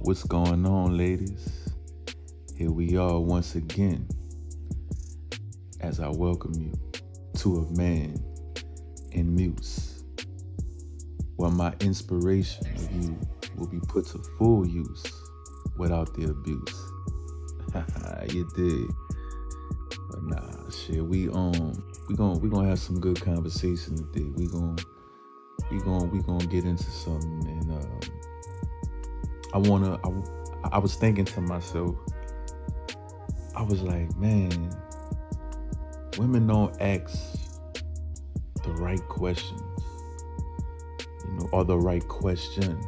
What's going on, ladies? Here we are once again as I welcome you to a Man and Muse, where my inspiration of you will be put to full use without the abuse. You dig? But nah, shit. We gonna have some good conversation today. We gonna get into something, and I was thinking to myself, I was like, man, women don't ask the right questions, or the right question,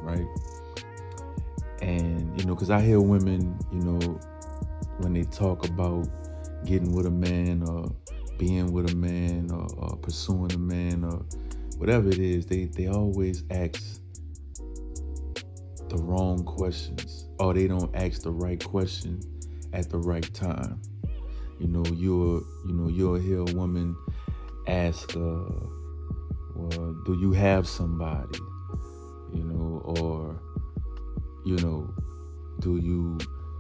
right? And, because I hear women, when they talk about getting with a man or being with a man or pursuing a man or whatever it is, they always ask the wrong questions, or they don't ask the right question at the right time. You'll hear a woman ask, well, do you have somebody? Or do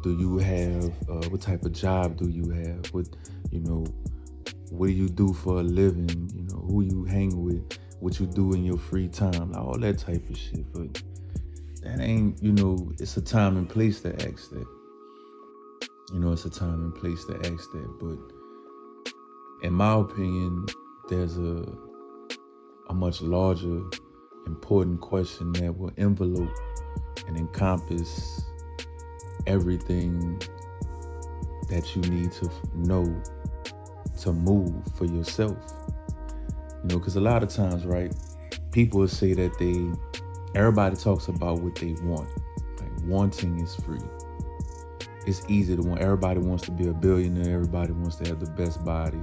you have what type of job do you have? What do you do for a living? Who you hang with? What you do in your free time? All that type of shit. But that ain't, it's a time and place to ask that. It's a time and place to ask that. But in my opinion, there's a much larger, important question that will envelope and encompass everything that you need to know to move for yourself. Because a lot of times, right, people will say that everybody talks about what they want. Like, wanting is free. It's easy to want. Everybody wants to be a billionaire. Everybody wants to have the best body.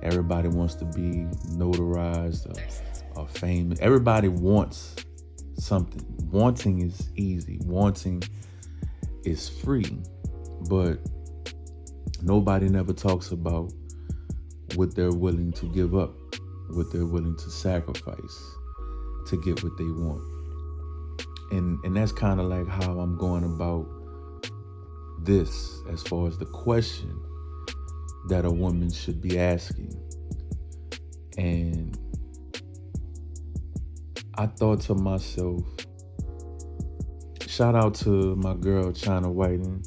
Everybody wants to be notarized or famous. Everybody wants something. Wanting is easy. Wanting is free. But nobody never talks about what they're willing to give up, what they're willing to sacrifice to get what they want. And that's kind of like how I'm going about this, as far as the question that a woman should be asking. And I thought to myself, shout out to my girl China White and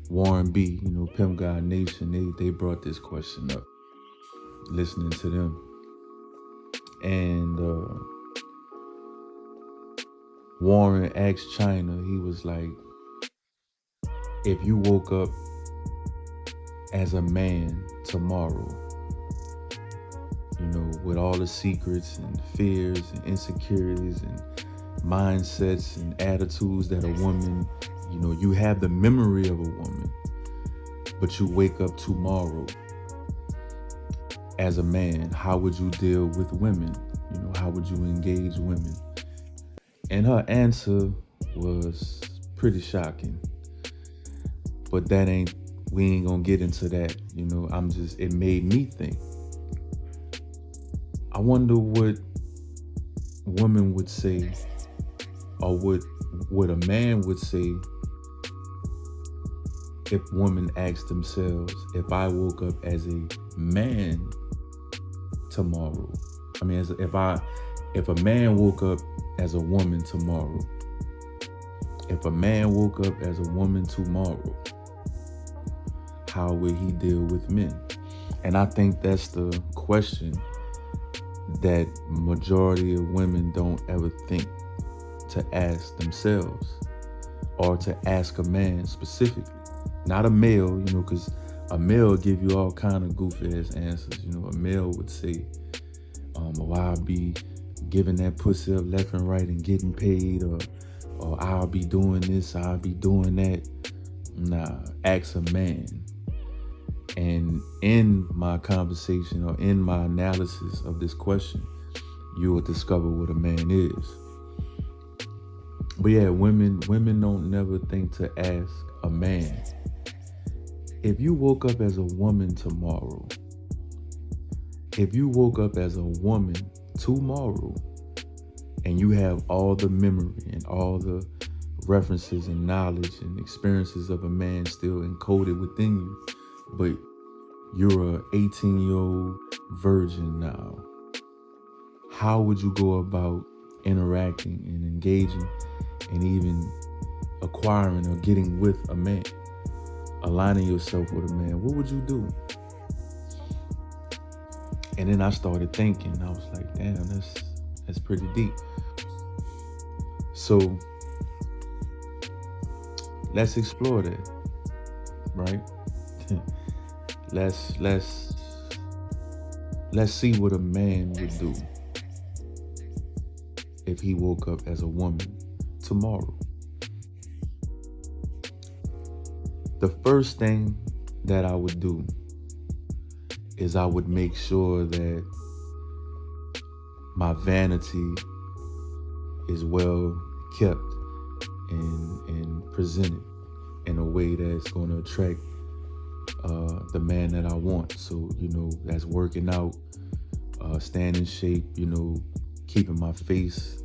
Warren B, Pimp God Nation. They brought this question up, listening to them. And Warren asked China, he was like, if you woke up as a man tomorrow, with all the secrets and fears and insecurities and mindsets and attitudes that a woman, you have the memory of a woman, but you wake up tomorrow as a man, how would you deal with women? How would you engage women? And her answer was pretty shocking. But we ain't gonna get into that. It made me think. I wonder what women would say, or what a man would say if women asked themselves, if I woke up as a man tomorrow. I mean, if a man woke up as a woman tomorrow. If a man woke up as a woman tomorrow, how would he deal with men? And I think that's the question that majority of women don't ever think to ask themselves, or to ask a man specifically. Not a male, because a male give you all kind of goofy ass answers. A male would say, I'll be giving that pussy up left and right and getting paid, or I'll be doing this, I'll be doing that. Nah, ask a man. And in my conversation, or in my analysis of this question, you will discover what a man is. But yeah, women don't never think to ask a man, if you woke up as a woman tomorrow, if you woke up as a woman tomorrow, and you have all the memory and all the references and knowledge and experiences of a man still encoded within you, but you're a 18-year-old virgin now. How would you go about interacting and engaging and even acquiring or getting with a man, aligning yourself with a man? What would you do? And then I started thinking, I was like, damn, that's pretty deep. So let's explore that, right? let's see what a man would do if he woke up as a woman tomorrow. The first thing that I would do is I would make sure that my vanity is well kept and presented in a way that's going to attract the man that I want. So, that's working out, staying in shape, keeping my face,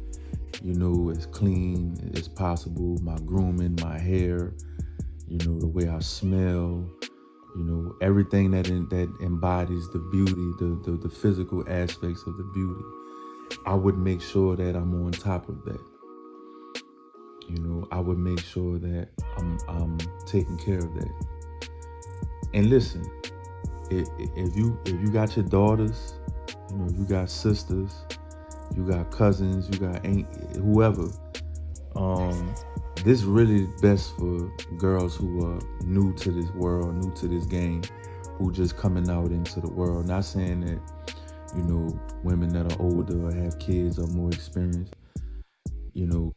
as clean as possible, my grooming, my hair, the way I smell, everything that embodies the beauty, the physical aspects of the beauty. I would make sure that I'm on top of that. I would make sure that I'm taking care of that. And listen, if you got your daughters, you got sisters, you got cousins, you got whoever, this really best for girls who are new to this world, new to this game, who just coming out into the world. Not saying that, women that are older or have kids or more experienced,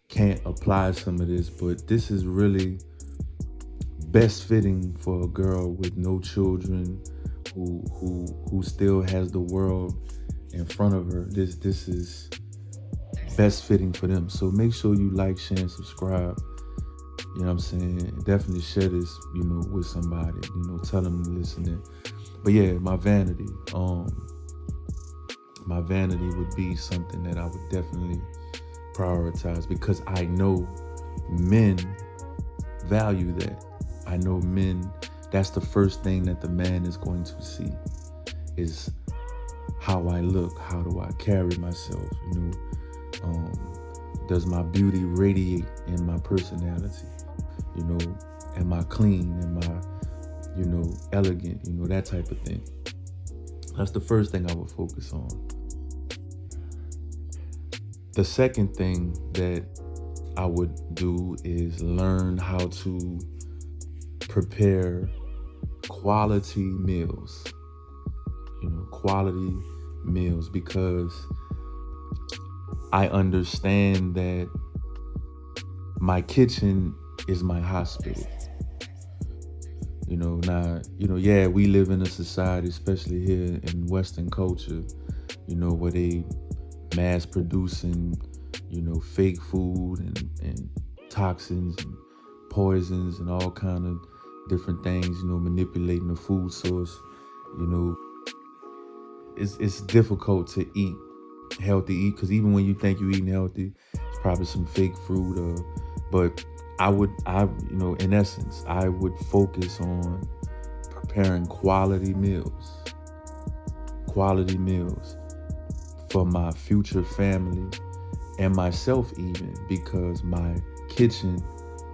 can't apply some of this, but this is really best fitting for a girl with no children, who still has the world in front of her. This is best fitting for them. So make sure you like, share, and subscribe. You know what I'm saying? Definitely share this, with somebody. Tell them to listen in. But yeah, my vanity. My vanity would be something that I would definitely prioritize, because I know men value that. I know men, that's the first thing that the man is going to see, is how I look, how do I carry myself, does my beauty radiate in my personality, am I clean, am I, elegant, that type of thing. That's the first thing I would focus on. The second thing that I would do is learn how to prepare quality meals, because I understand that my kitchen is my hospital. Yeah, we live in a society, especially here in Western culture, where they mass producing, fake food and toxins and poisons and all kind of different things, manipulating the food source. It's difficult to eat healthy, because even when you think you're eating healthy, it's probably some fake fruit. But in essence, I would focus on preparing quality meals for my future family and myself, even, because my kitchen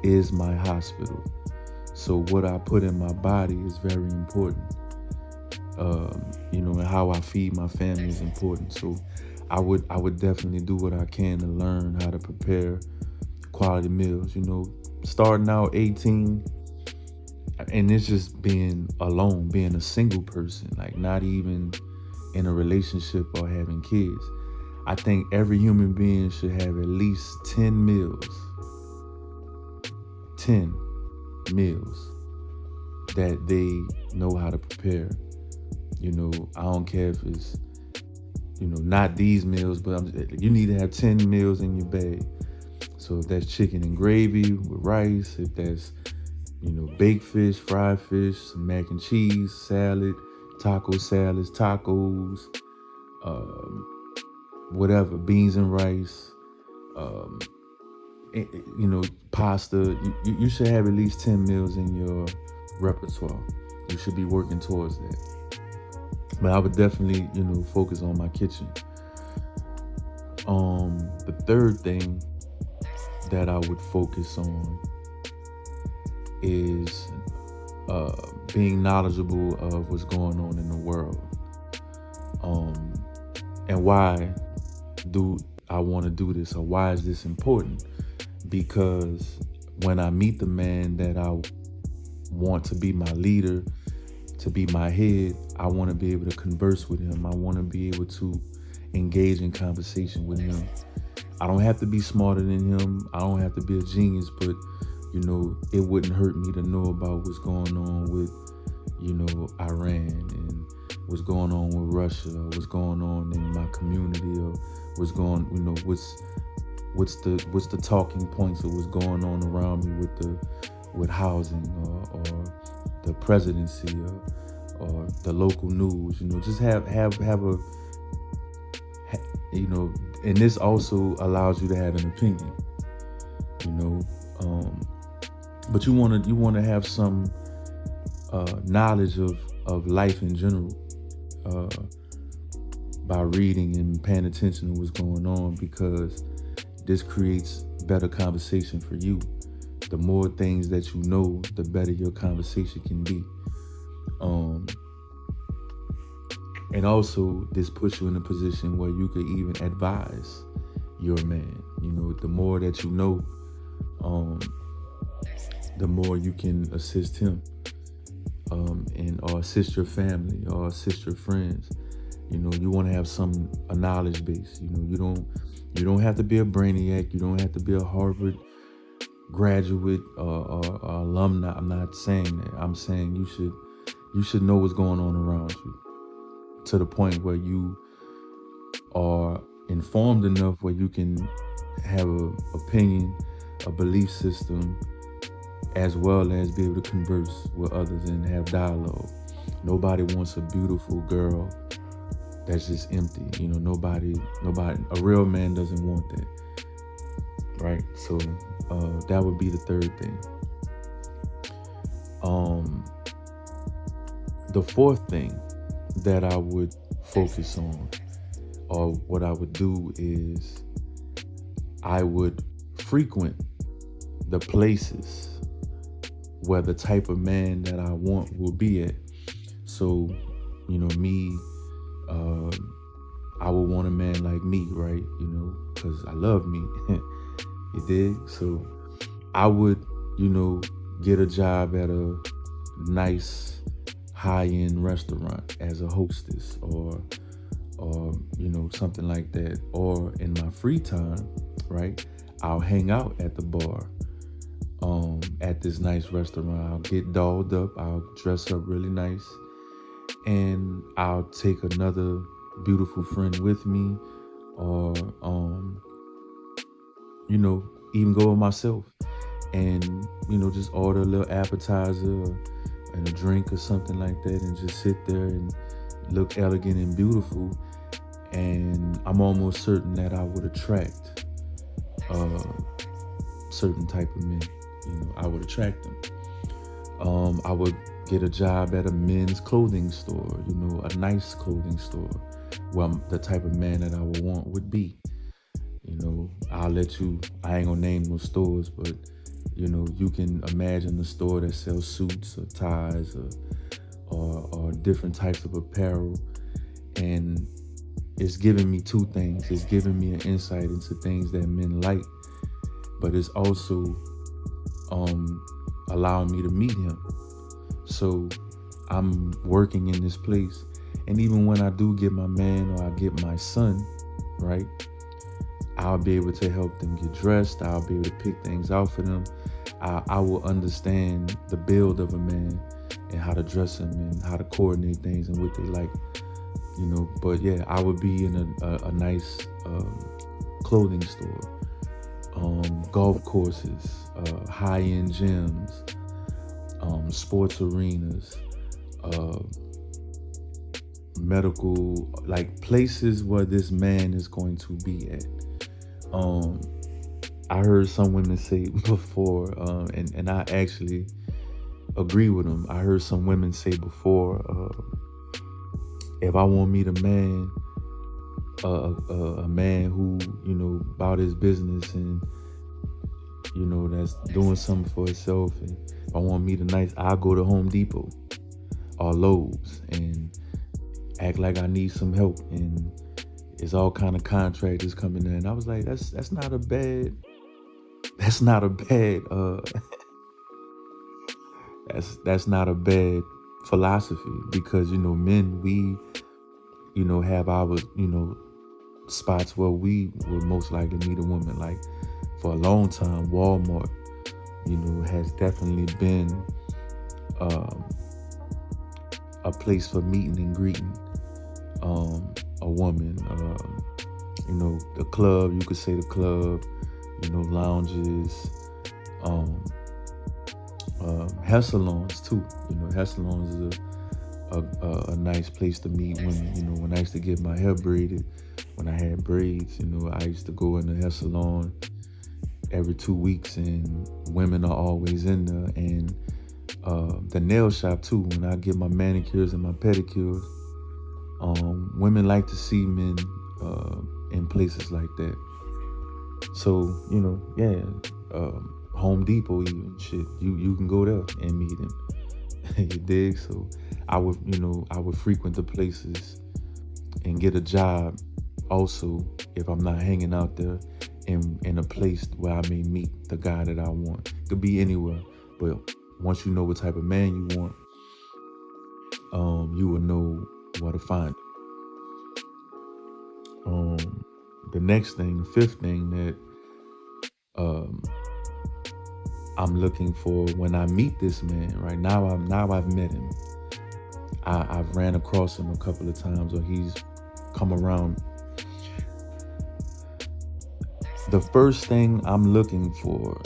is my hospital. So what I put in my body is very important. And how I feed my family is important. So I would definitely do what I can to learn how to prepare quality meals. Starting out 18, and it's just being alone, being a single person, like not even in a relationship or having kids. I think every human being should have at least 10 meals. 10 meals that they know how to prepare. I don't care if it's, not these meals, but you need to have 10 meals in your bag. So if that's chicken and gravy with rice, if that's, baked fish, fried fish, some mac and cheese, salad, taco salads, tacos, whatever, beans and rice, pasta. You should have at least 10 meals in your repertoire. You should be working towards that. But I would definitely, focus on my kitchen. The third thing that I would focus on is being knowledgeable of what's going on in the world. And why do I want to do this, or why is this important? Because when I meet the man that I want to be my leader, to be my head, I want to be able to converse with him. I want to be able to engage in conversation with him. I don't have to be smarter than him. I don't have to be a genius, but it wouldn't hurt me to know about what's going on with, Iran, and what's going on with Russia, or what's going on in my community, or what's going, what's the talking points of what's going on around me with housing, or the presidency, or the local news. Just have a, and this also allows you to have an opinion. But you want to have some knowledge of life in general, by reading and paying attention to what's going on, because this creates better conversation for you. The more things that you know, the better your conversation can be. And also, this puts you in a position where you could even advise your man. The more that you know, the more you can assist him, or assist your family, or assist your friends. You want to have a knowledge base. You don't have to be a brainiac. You don't have to be a Harvard graduate or alumni. I'm not saying that. I'm saying you should know what's going on around you, to the point where you are informed enough where you can have an opinion, a belief system, as well as be able to converse with others and have dialogue. Nobody wants a beautiful girl that's just empty. Nobody, a real man doesn't want that. Right? So that would be the third thing. The fourth thing that I would focus on, or what I would do, is I would frequent the places where the type of man that I want will be at. So, me, I would want a man like me, right? Because I love me. You dig? So I would, get a job at a nice high-end restaurant as a hostess, or something like that. Or in my free time, right, I'll hang out at the bar, at this nice restaurant. I'll get dolled up, I'll dress up really nice, and I'll take another beautiful friend with me, or even go with myself, and just order a little appetizer and a drink or something like that, and just sit there and look elegant and beautiful. And I'm almost certain that I would attract certain type of men. I would attract them. I would get a job at a men's clothing store, a nice clothing store, where the type of man that I would want would be. I'll let you, I ain't gonna name no stores, but you can imagine a store that sells suits or ties, or different types of apparel. And it's giving me two things. It's giving me an insight into things that men like, but it's also allowing me to meet him. So I'm working in this place, and even when I do get my man, or I get my son, right, I'll be able to help them get dressed. I'll be able to pick things out for them. I will understand the build of a man, and how to dress him, and how to coordinate things, and what they like, But yeah, I would be in a nice clothing store, golf courses, high-end gyms, sports arenas, medical, like places where this man is going to be at. I heard some women say before, and I actually agree with them. I heard some women say before, if I want me to man, a man who, about his business and, that's doing something for himself, and if I want me to nice, I'll go to Home Depot or Lowe's and act like I need some help, and it's all kind of contractors coming in. I was like, that's not a bad, that's not a bad, that's not a bad philosophy, because men, we have our spots where we would most likely meet a woman. Like, for a long time, Walmart has definitely been a place for meeting and greeting a woman. The club, you could say the club, lounges, hair salons too. Hair salons is a nice place to meet women. When I used to get my hair braided, when I had braids, I used to go in the hair salon every 2 weeks, and women are always in there. And the nail shop too, when I get my manicures and my pedicures, women like to see men in places like that. So, Home Depot even, shit, you can go there and meet him. You dig? So I would frequent the places and get a job also, if I'm not hanging out there in a place where I may meet the guy that I want. It could be anywhere, but once you know what type of man you want, you will know where to find it. The next thing, the fifth thing that I'm looking for when I meet this man, right now, I've met him. I've ran across him a couple of times, or he's come around. The first thing I'm looking for,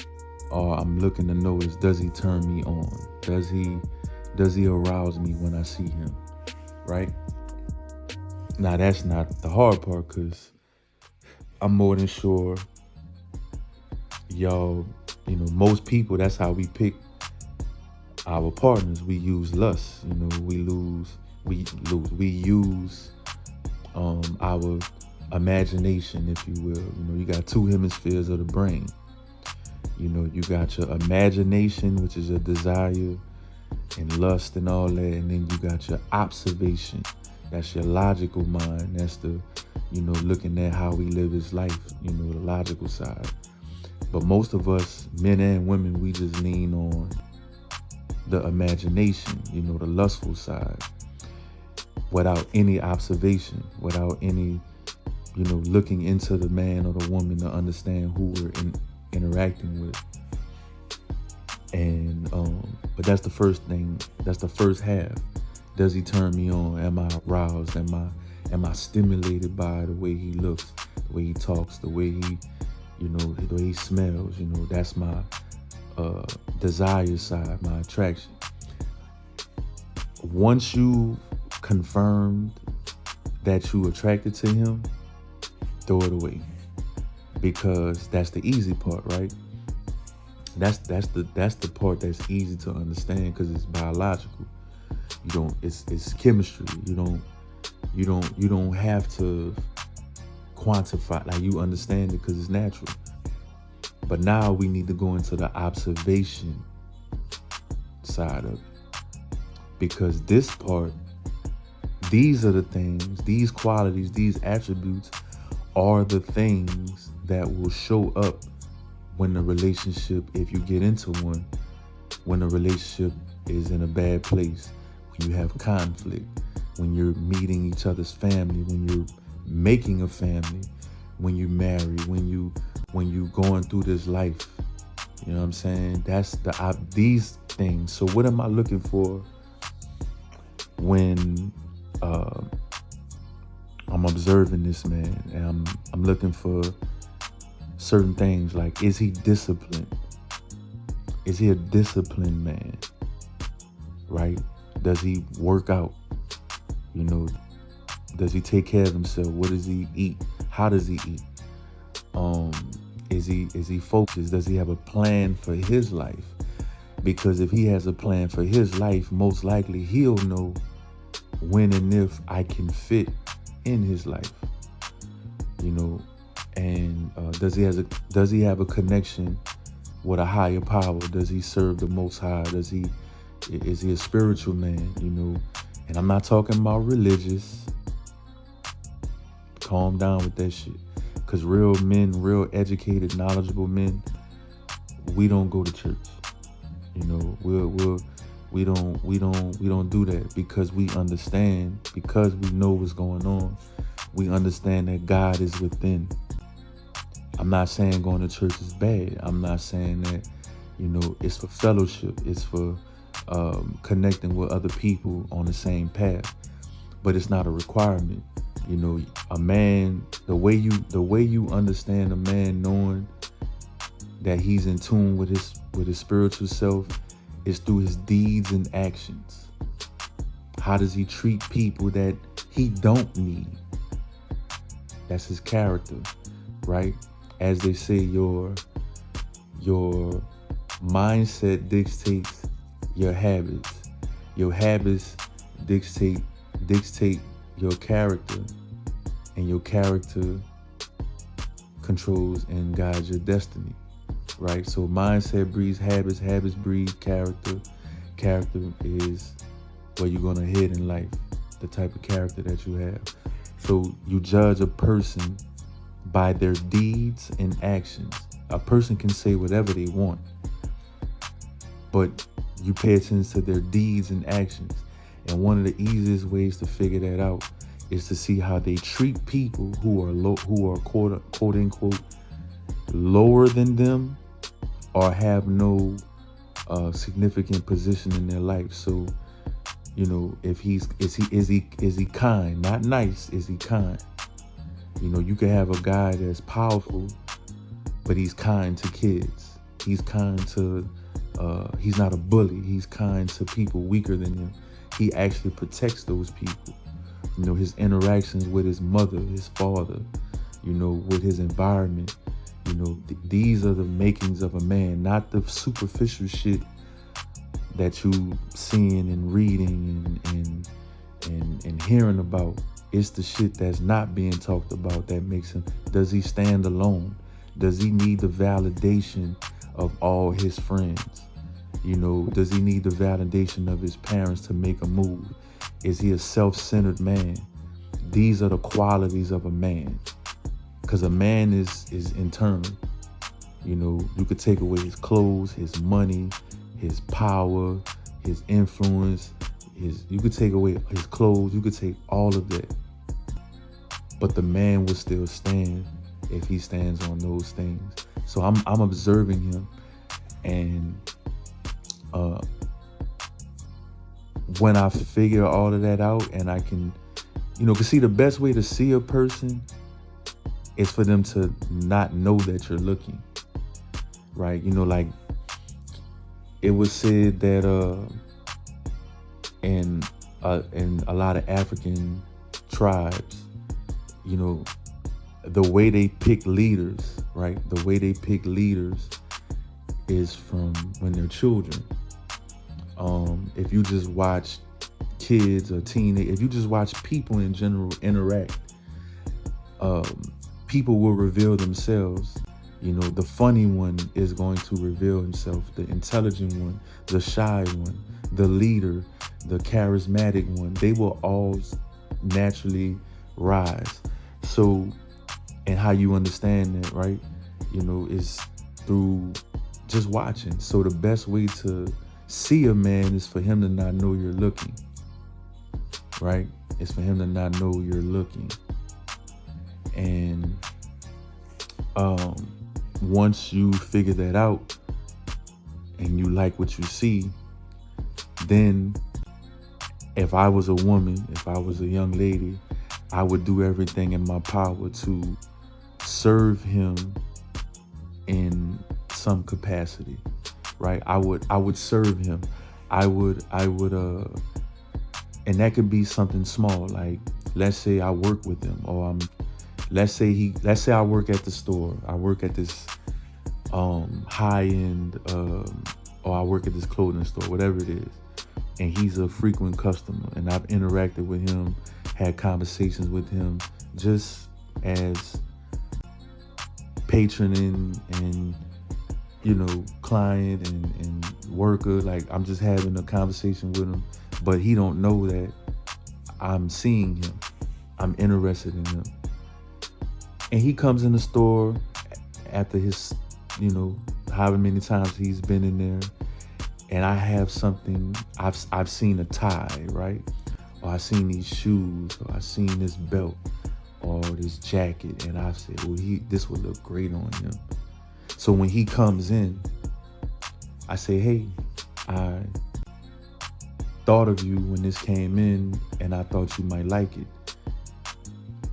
or I'm looking to know, is, does he turn me on? Does he arouse me when I see him? Right? Now, that's not the hard part, because I'm more than sure y'all, most people, that's how we pick our partners. We use lust. We use our imagination, if you will. You got two hemispheres of the brain. You got your imagination, which is your desire and lust and all that, and then you got your observation. That's your logical mind. That's the, looking at how we live his life, the logical side. But most of us, men and women, we just lean on the imagination, the lustful side, without any observation, without any, looking into the man or the woman to understand who we're interacting with. And but that's the first thing. That's the first half. Does he turn me on? Am I aroused? Am I stimulated by the way he looks, the way he talks, the way he, the way he smells? That's my desire side, my attraction. Once you confirmed that you attracted to him, throw it away, because that's the easy part, right? That's the part that's easy to understand, because it's biological. It's chemistry. You don't have to quantify, like, you understand it because it's natural. But now we need to go into the observation side of it, because this part, these are the things, these qualities, these attributes are the things that will show up when the relationship, if you get into one, when the relationship is in a bad place, when you have conflict, when you're meeting each other's family, when you're making a family, when you marry, when you going through this life. You know what I'm saying? That's these things. So what am I looking for when I'm observing this man? And I'm looking for certain things, like, is he disciplined? Is he a disciplined man? Right? Does he work out? Does he take care of himself? What does he eat? How does he eat? Is he focused? Does he have a plan for his life? Because if he has a plan for his life, most likely he'll know when and if I can fit in his life, you know. And does he have a connection with a higher power? Does he serve the Most High? Is he a spiritual man? You know, and I'm not talking about religious. Calm down with that shit, because real men, real educated, knowledgeable men, we don't go to church. You know, we don't do that, because we understand, because we know what's going on. We understand that God is within. I'm not saying going to church is bad. I'm not saying that, you know, it's for fellowship. It's for connecting with other people on the same path. But it's not a requirement. You know, a man, the way you understand a man knowing that he's in tune with his spiritual self is through his deeds and actions. How does he treat people that he don't need? That's his character, right? As they say, your mindset dictates your habits. Your habits dictate your character, and your character controls and guides your destiny, right? So mindset breeds habits, habits breed character. Character is where you're gonna head in life, the type of character that you have. So you judge a person by their deeds and actions. A person can say whatever they want, but you pay attention to their deeds and actions. And one of the easiest ways to figure that out is to see how they treat people who are quote unquote lower than them, or have no significant position in their life. So, you know, if is he kind? Not nice. Is he kind? You know, you can have a guy that's powerful, but he's kind to kids. He's kind to he's not a bully. He's kind to people weaker than him. He actually protects those people. You know, his interactions with his mother, his father, you know, with his environment. You know, these are the makings of a man, not the superficial shit that you seeing and reading and hearing about. It's the shit that's not being talked about that makes him. Does he stand alone? Does he need the validation of all his friends? You know, does he need the validation of his parents to make a move? Is he a self-centered man? These are the qualities of a man. Because a man is internal. You know, you could take away his clothes, his money, his power, his influence, you could take away his clothes, you could take all of that. But the man will still stand if he stands on those things. So I'm observing him, and when I figure all of that out, and I can, you know, cause see, the best way to see a person is for them to not know that you're looking, right? You know, like it was said that in a lot of African tribes, you know, the way they pick leaders, right? The way they pick leaders is from when they're children. If you just watch kids or teenage, if you just watch people in general interact, people will reveal themselves. You know, the funny one is going to reveal himself, the intelligent one, the shy one, the leader, the charismatic one. They will all naturally rise. So, and how you understand that, right? You know, is through just watching. So the best way to see a man is for him to not know you're looking, right? It's for him to not know you're looking. And once you figure that out and you like what you see, then if I was a woman, if I was a young lady, I would do everything in my power to serve him in some capacity, right? I would serve him. I would, and that could be something small. Like, let's say I work with him, or let's say I work at the store. I work at this high end or I work at this clothing store, whatever it is. And he's a frequent customer and I've interacted with him, had conversations with him just as patron and client and worker. Like I'm just having a conversation with him, but he don't know that I'm seeing him. I'm interested in him. And he comes in the store after his, however many times he's been in there, and I have something. I've seen a tie, right? Or I've seen these shoes, or I've seen this belt, or this jacket, and I've said, well, this would look great on him. So when he comes in, I say, hey, I thought of you when this came in, and I thought you might like it.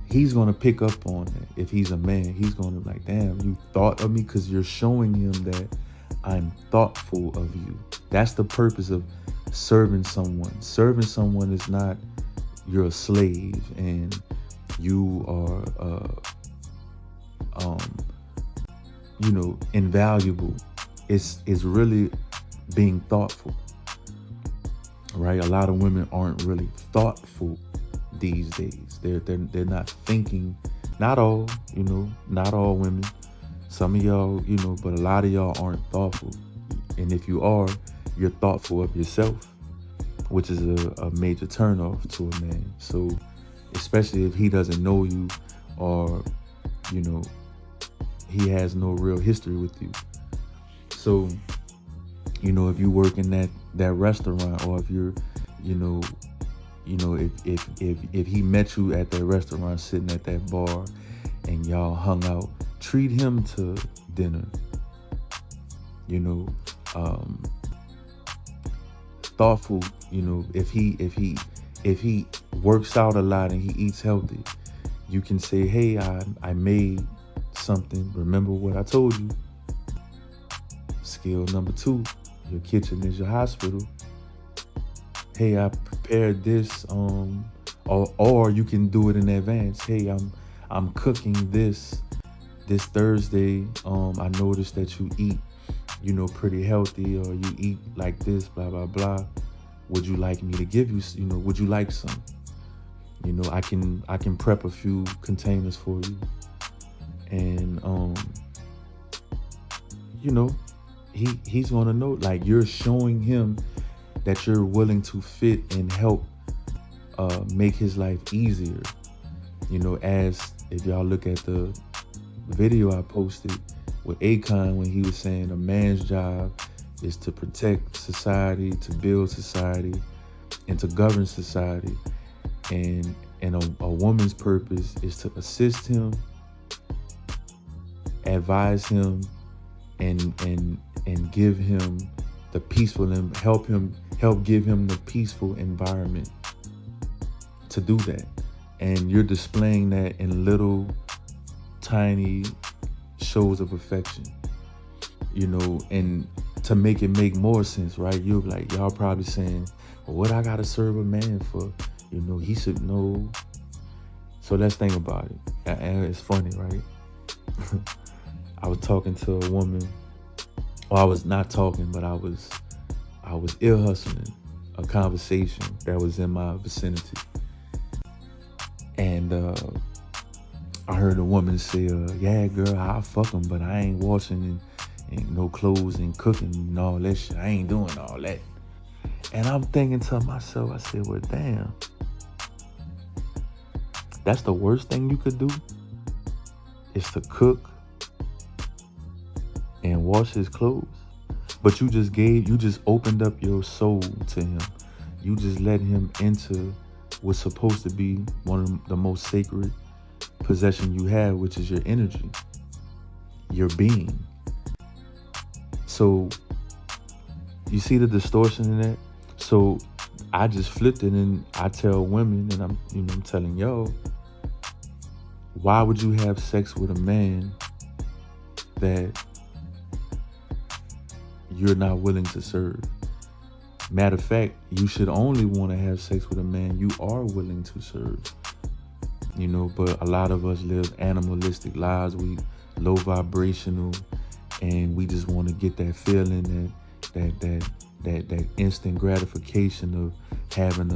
He's going to pick up on it. If he's a man, he's going to be like, damn, you thought of me, because you're showing him that I'm thoughtful of you. That's the purpose of serving someone. Serving someone is not you're a slave and you are, invaluable. It's really being thoughtful, right? A lot of women aren't really thoughtful these days. They're not thinking. Not all, not all women. Some of y'all, but a lot of y'all aren't thoughtful. And if you are, you're thoughtful of yourself, which is a major turnoff to a man. So, especially if he doesn't know you, or he has no real history with you. So, if you work in that restaurant, or if you're, if he met you at that restaurant, sitting at that bar, and y'all hung out, treat him to dinner. Thoughtful. If he works out a lot and he eats healthy, you can say, hey, I made something. Remember what I told you. Skill number 2, your kitchen is your hospital. Hey, I prepared this, or you can do it in advance. Hey, I'm cooking this Thursday. I noticed that you eat, pretty healthy, or you eat like this, blah, blah, blah. Would you like me to give you, would you like some? I can prep a few containers for you. And, he's going to know, like, you're showing him that you're willing to fit and help make his life easier. As if y'all look at the video I posted with Akon, when he was saying a man's job is to protect society, to build society, and to govern society. And a woman's purpose is to assist him, advise him, and give him the peaceful, and help give him the peaceful environment to do that. And you're displaying that in little tiny shows of affection, and to make it make more sense, right? You're like, y'all probably saying, well, what I gotta serve a man for? He should know. So let's think about it. And it's funny, right? I was talking to a woman. Well, I was not talking, but I was ear hustling a conversation that was in my vicinity. And I heard a woman say, yeah, girl, I'll fuck him, but I ain't washing and no clothes and cooking and all that shit. I ain't doing all that. And I'm thinking to myself, I said, well, damn. That's the worst thing you could do, is to cook and wash his clothes. But you just opened up your soul to him. You just let him into what's supposed to be one of the most sacred possession you have, which is your energy, your being. So you see the distortion in that? So I just flipped it, and I tell women, and I'm telling y'all, why would you have sex with a man that you're not willing to serve? Matter of fact, you should only want to have sex with a man you are willing to serve. But a lot of us live animalistic lives. We low vibrational, and we just want to get that feeling, that instant gratification of having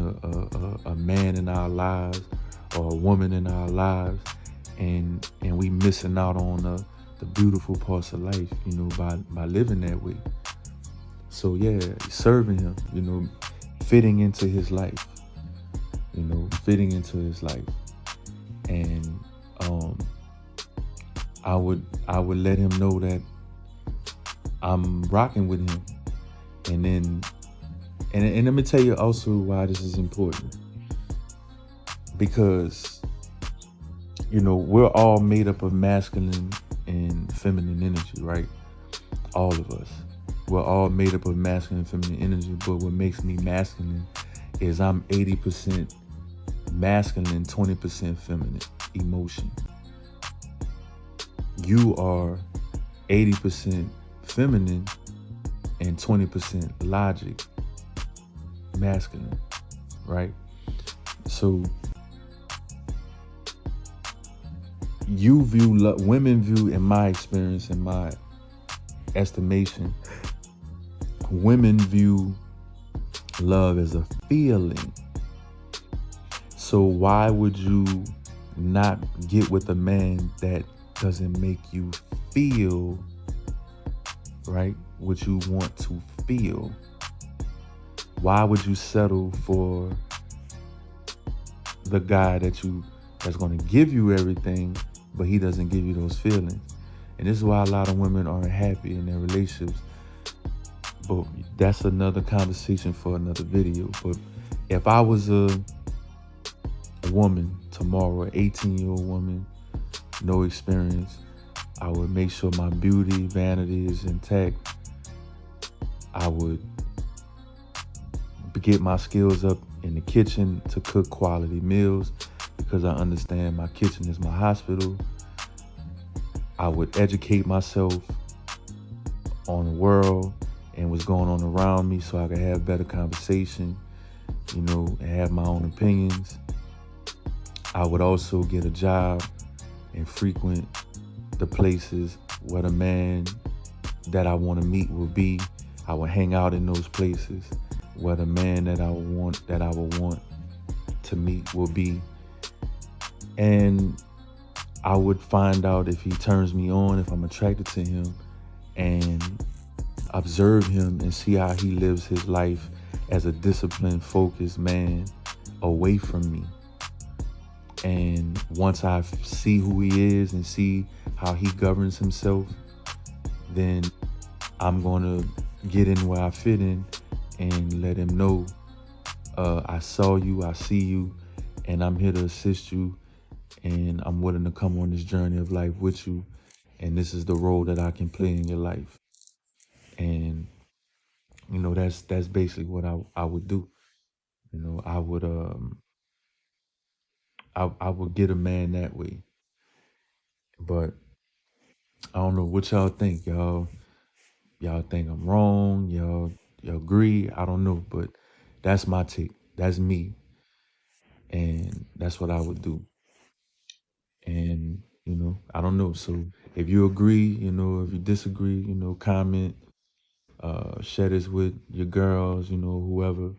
a man in our lives or a woman in our lives, and we missing out on the beautiful parts of life, by living that way. So yeah, serving him, fitting into his life, fitting into his life. And I would let him know that I'm rocking with him. And then and let me tell you also why this is important. Because we're all made up of masculine and feminine energy, right? All of us. We're all made up of masculine and feminine energy, but what makes me masculine is I'm 80% masculine, 20% feminine emotion. You are 80% feminine and 20% logic, masculine, right? So women view, in my experience, in my estimation, women view love as a feeling. So why would you not get with a man that doesn't make you feel, right, what you want to feel? Why would you settle for the guy that's going to give you everything, but he doesn't give you those feelings? And this is why a lot of women aren't happy in their relationships. But that's another conversation for another video. But if I was a woman tomorrow, an 18-year-old woman, no experience, I would make sure my beauty, vanity is intact. I would get my skills up in the kitchen to cook quality meals, because I understand my kitchen is my hospital. I would educate myself on the world and what's going on around me so I could have better conversation, and have my own opinions. I would also get a job and frequent the places where the man that I want to meet will be. I would hang out in those places where the man that I would want to meet will be. And I would find out if he turns me on, if I'm attracted to him, and observe him and see how he lives his life as a disciplined, focused man away from me. And once I see who he is and see how he governs himself, then I'm going to get in where I fit in and let him know, I saw you, I see you, and I'm here to assist you, and I'm willing to come on this journey of life with you, and this is the role that I can play in your life. And that's basically what I would do. I would get a man that way. But I don't know what y'all think. Y'all think I'm wrong? Y'all agree? I don't know, but that's my take. That's me, and that's what I would do. And I don't know. So if you agree, if you disagree, comment, share this with your girls, whoever,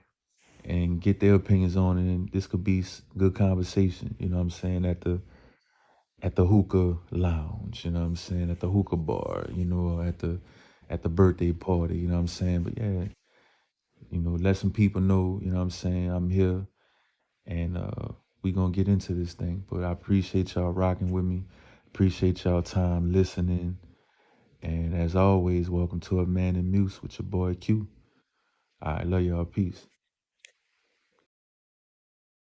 and get their opinions on it. And this could be good conversation. You know what I'm saying, at the hookah lounge. You know what I'm saying, at the hookah bar. At the birthday party. You know what I'm saying. But yeah, let some people know. You know what I'm saying, I'm here, and we gonna get into this thing. But I appreciate y'all rocking with me. Appreciate y'all time listening. And as always, welcome to a Man and Muse with your boy Q. All right, love y'all. Peace.